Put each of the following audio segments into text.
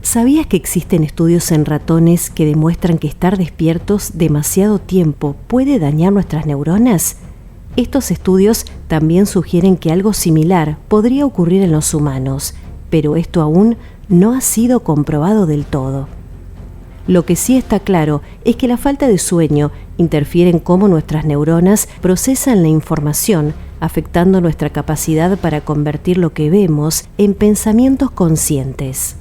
¿Sabías que existen estudios en ratones que demuestran que estar despiertos demasiado tiempo puede dañar nuestras neuronas? Estos estudios también sugieren que algo similar podría ocurrir en los humanos, pero esto aún no ha sido comprobado del todo. Lo que sí está claro es que la falta de sueño interfiere en cómo nuestras neuronas procesan la información, afectando nuestra capacidad para convertir lo que vemos en pensamientos conscientes.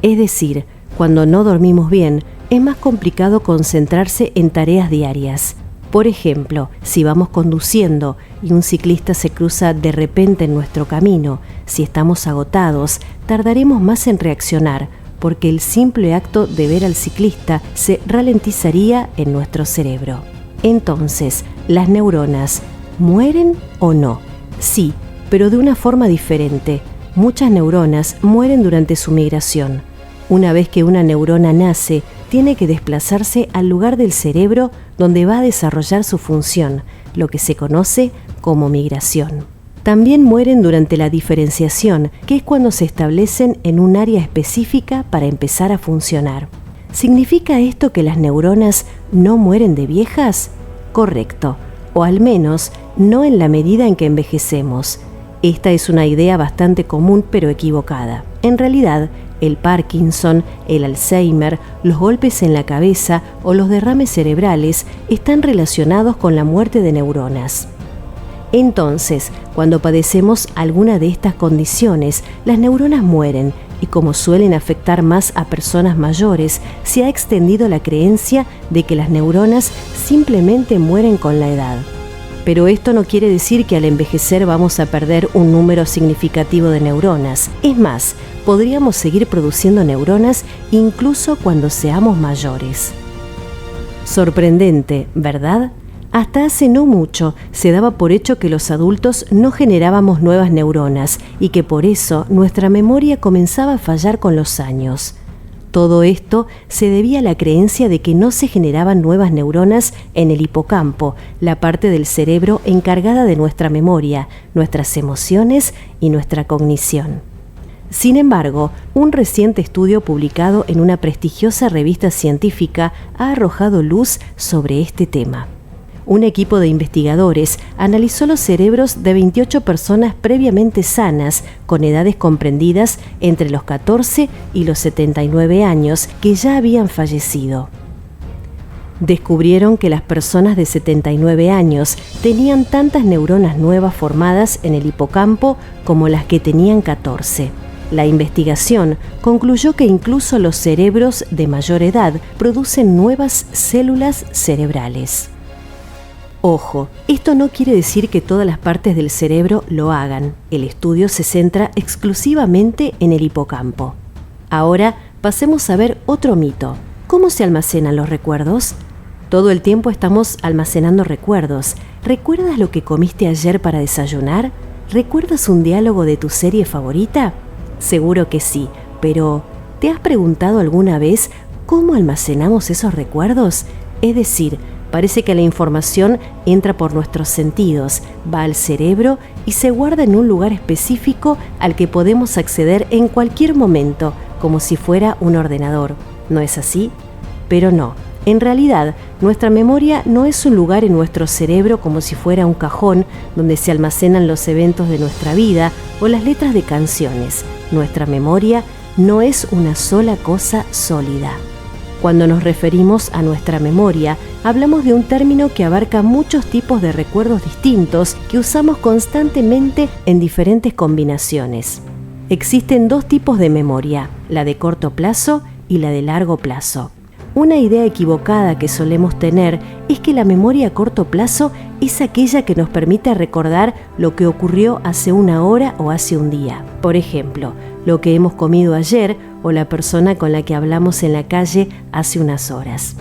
Es decir, cuando no dormimos bien, es más complicado concentrarse en tareas diarias. Por ejemplo, si vamos conduciendo y un ciclista se cruza de repente en nuestro camino, si estamos agotados, tardaremos más en reaccionar, porque el simple acto de ver al ciclista se ralentizaría en nuestro cerebro. Entonces, ¿las neuronas mueren o no? Sí, pero de una forma diferente. Muchas neuronas mueren durante su migración. Una vez que una neurona nace, tiene que desplazarse al lugar del cerebro donde va a desarrollar su función, lo que se conoce como migración. También mueren durante la diferenciación, que es cuando se establecen en un área específica para empezar a funcionar. ¿Significa esto que las neuronas no mueren de viejas? Correcto, o al menos no en la medida en que envejecemos. Esta es una idea bastante común pero equivocada. En realidad, el Parkinson, el Alzheimer, los golpes en la cabeza o los derrames cerebrales están relacionados con la muerte de neuronas. Entonces, cuando padecemos alguna de estas condiciones, las neuronas mueren y como suelen afectar más a personas mayores, se ha extendido la creencia de que las neuronas simplemente mueren con la edad. Pero esto no quiere decir que al envejecer vamos a perder un número significativo de neuronas. Es más, podríamos seguir produciendo neuronas incluso cuando seamos mayores. Sorprendente, ¿verdad? Hasta hace no mucho se daba por hecho que los adultos no generábamos nuevas neuronas y que por eso nuestra memoria comenzaba a fallar con los años. Todo esto se debía a la creencia de que no se generaban nuevas neuronas en el hipocampo, la parte del cerebro encargada de nuestra memoria, nuestras emociones y nuestra cognición. Sin embargo, un reciente estudio publicado en una prestigiosa revista científica ha arrojado luz sobre este tema. Un equipo de investigadores analizó los cerebros de 28 personas previamente sanas, con edades comprendidas entre los 14 y los 79 años, que ya habían fallecido. Descubrieron que las personas de 79 años tenían tantas neuronas nuevas formadas en el hipocampo como las que tenían 14. La investigación concluyó que incluso los cerebros de mayor edad producen nuevas células cerebrales. Ojo, esto no quiere decir que todas las partes del cerebro lo hagan. El estudio se centra exclusivamente en el hipocampo. Ahora pasemos a ver otro mito. ¿Cómo se almacenan los recuerdos? Todo el tiempo estamos almacenando recuerdos. ¿Recuerdas lo que comiste ayer para desayunar? ¿Recuerdas un diálogo de tu serie favorita? Seguro que sí, pero ¿te has preguntado alguna vez cómo almacenamos esos recuerdos? Es decir, parece que la información entra por nuestros sentidos, va al cerebro y se guarda en un lugar específico al que podemos acceder en cualquier momento, como si fuera un ordenador. ¿No es así? Pero no. En realidad, nuestra memoria no es un lugar en nuestro cerebro como si fuera un cajón donde se almacenan los eventos de nuestra vida o las letras de canciones. Nuestra memoria no es una sola cosa sólida. Cuando nos referimos a nuestra memoria, hablamos de un término que abarca muchos tipos de recuerdos distintos que usamos constantemente en diferentes combinaciones. Existen dos tipos de memoria, la de corto plazo y la de largo plazo. Una idea equivocada que solemos tener es que la memoria a corto plazo es aquella que nos permite recordar lo que ocurrió hace una hora o hace un día. Por ejemplo, lo que hemos comido ayer o la persona con la que hablamos en la calle hace unas horas.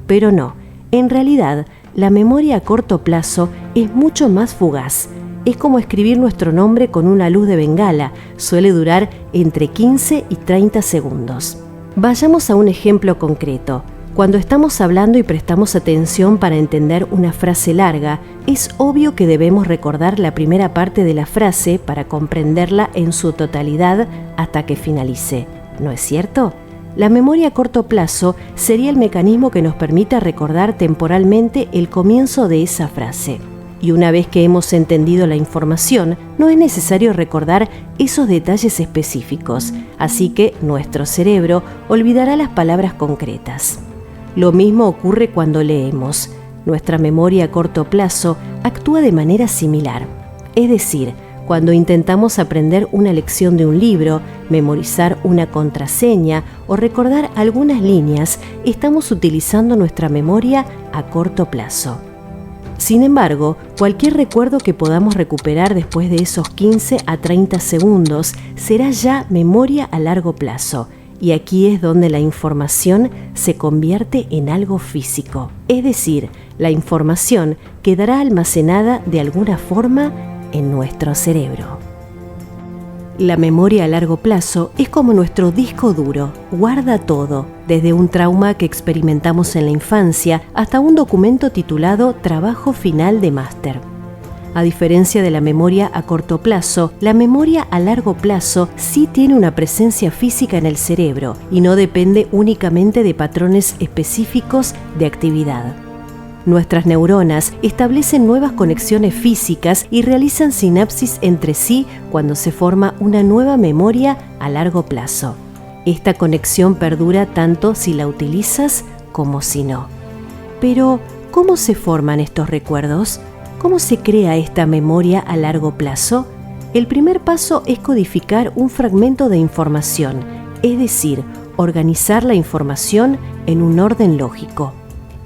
Pero no, en realidad, la memoria a corto plazo es mucho más fugaz. Es como escribir nuestro nombre con una luz de bengala, suele durar entre 15 y 30 segundos. Vayamos a un ejemplo concreto. Cuando estamos hablando y prestamos atención para entender una frase larga, es obvio que debemos recordar la primera parte de la frase para comprenderla en su totalidad hasta que finalice. ¿no es cierto? La memoria a corto plazo sería el mecanismo que nos permita recordar temporalmente el comienzo de esa frase. Y una vez que hemos entendido la información, no es necesario recordar esos detalles específicos, así que nuestro cerebro olvidará las palabras concretas. Lo mismo ocurre cuando leemos. Nuestra memoria a corto plazo actúa de manera similar. Es decir, cuando intentamos aprender una lección de un libro, memorizar una contraseña o recordar algunas líneas, estamos utilizando nuestra memoria a corto plazo. Sin embargo, cualquier recuerdo que podamos recuperar después de esos 15 a 30 segundos será ya memoria a largo plazo, y aquí es donde la información se convierte en algo físico. Es decir, la información quedará almacenada de alguna forma en nuestro cerebro. La memoria a largo plazo es como nuestro disco duro, guarda todo, desde un trauma que experimentamos en la infancia hasta un documento titulado Trabajo Final de Máster. A diferencia de la memoria a corto plazo, la memoria a largo plazo sí tiene una presencia física en el cerebro y no depende únicamente de patrones específicos de actividad. Nuestras neuronas establecen nuevas conexiones físicas y realizan sinapsis entre sí cuando se forma una nueva memoria a largo plazo. Esta conexión perdura tanto si la utilizas como si no. Pero, ¿cómo se forman estos recuerdos? ¿Cómo se crea esta memoria a largo plazo? El primer paso es codificar un fragmento de información, es decir, organizar la información en un orden lógico.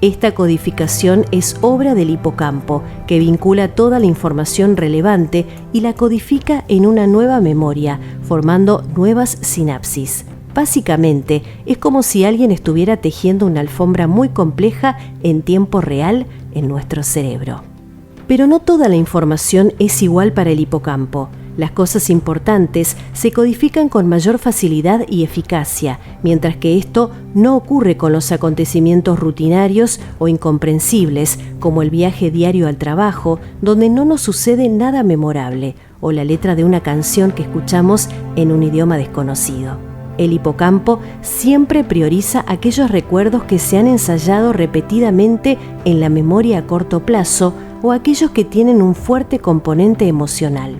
Esta codificación es obra del hipocampo, que vincula toda la información relevante y la codifica en una nueva memoria, formando nuevas sinapsis. Básicamente, es como si alguien estuviera tejiendo una alfombra muy compleja en tiempo real en nuestro cerebro. Pero no toda la información es igual para el hipocampo. Las cosas importantes se codifican con mayor facilidad y eficacia, mientras que esto no ocurre con los acontecimientos rutinarios o incomprensibles, como el viaje diario al trabajo, donde no nos sucede nada memorable, o la letra de una canción que escuchamos en un idioma desconocido. El hipocampo siempre prioriza aquellos recuerdos que se han ensayado repetidamente en la memoria a corto plazo o aquellos que tienen un fuerte componente emocional.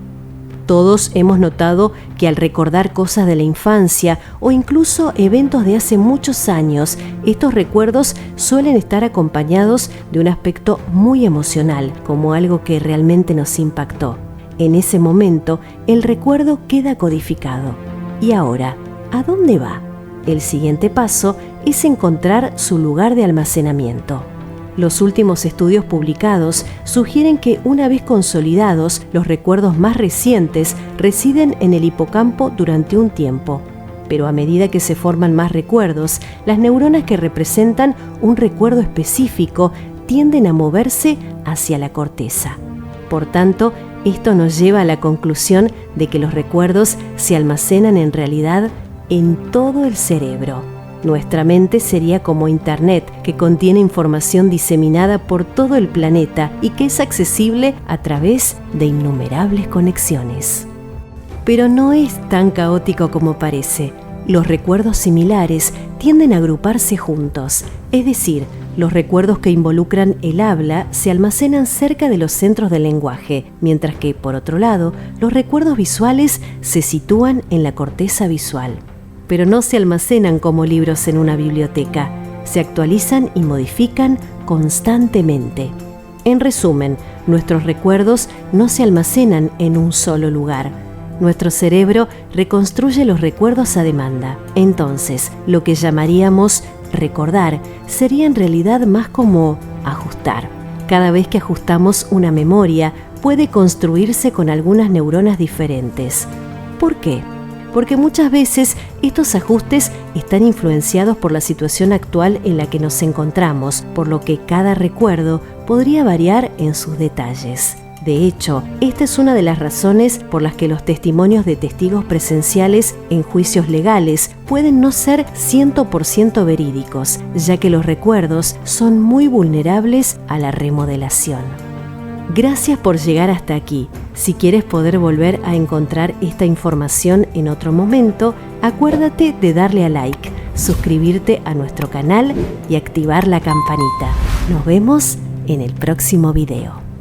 Todos hemos notado que al recordar cosas de la infancia o incluso eventos de hace muchos años, estos recuerdos suelen estar acompañados de un aspecto muy emocional, como algo que realmente nos impactó. En ese momento, el recuerdo queda codificado. Y ahora, ¿a dónde va? El siguiente paso es encontrar su lugar de almacenamiento. Los últimos estudios publicados sugieren que una vez consolidados, los recuerdos más recientes residen en el hipocampo durante un tiempo. Pero a medida que se forman más recuerdos, las neuronas que representan un recuerdo específico tienden a moverse hacia la corteza. Por tanto, esto nos lleva a la conclusión de que los recuerdos se almacenan en realidad en todo el cerebro. Nuestra mente sería como Internet, que contiene información diseminada por todo el planeta y que es accesible a través de innumerables conexiones. Pero no es tan caótico como parece. Los recuerdos similares tienden a agruparse juntos, es decir, los recuerdos que involucran el habla se almacenan cerca de los centros del lenguaje, mientras que, por otro lado, los recuerdos visuales se sitúan en la corteza visual. Pero no se almacenan como libros en una biblioteca, se actualizan y modifican constantemente. En resumen, nuestros recuerdos no se almacenan en un solo lugar. Nuestro cerebro reconstruye los recuerdos a demanda. Entonces, lo que llamaríamos recordar sería en realidad más como ajustar. Cada vez que ajustamos una memoria, puede construirse con algunas neuronas diferentes. ¿Por qué? Porque muchas veces estos ajustes están influenciados por la situación actual en la que nos encontramos, por lo que cada recuerdo podría variar en sus detalles. De hecho, esta es una de las razones por las que los testimonios de testigos presenciales en juicios legales pueden no ser 100% verídicos, ya que los recuerdos son muy vulnerables a la remodelación. Gracias por llegar hasta aquí. Si quieres poder volver a encontrar esta información en otro momento, acuérdate de darle a like, suscribirte a nuestro canal y activar la campanita. Nos vemos en el próximo video.